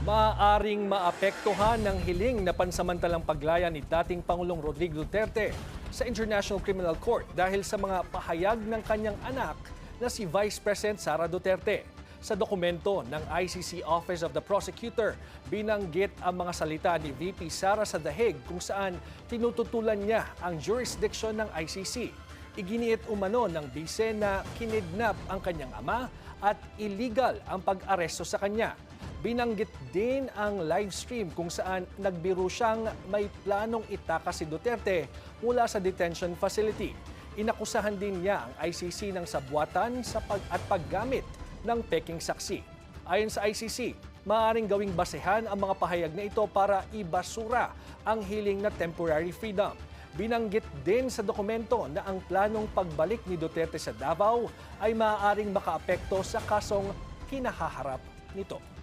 Maaaring maapektuhan ng hiling na pansamantalang paglaya ni dating Pangulong Rodrigo Duterte sa International Criminal Court dahil sa mga pahayag ng kanyang anak na si Vice President Sara Duterte. Sa dokumento ng ICC Office of the Prosecutor, binanggit ang mga salita ni VP Sara sa Dahig kung saan tinututulan niya ang jurisdiction ng ICC. Iginiit umano ng bise na kinidnap ang kanyang ama at illegal ang pag-aresto sa kanya. Binanggit din ang live stream kung saan nagbiro siyang may planong itakas si Duterte mula sa detention facility. Inakusahan din niya ang ICC ng sabwatan sa paggamit ng peking saksi. Ayon sa ICC, maaaring gawing basehan ang mga pahayag na ito para ibasura ang hiling na temporary freedom. Binanggit din sa dokumento na ang planong pagbalik ni Duterte sa Davao ay maaaring makaapekto sa kasong kinahaharap nito.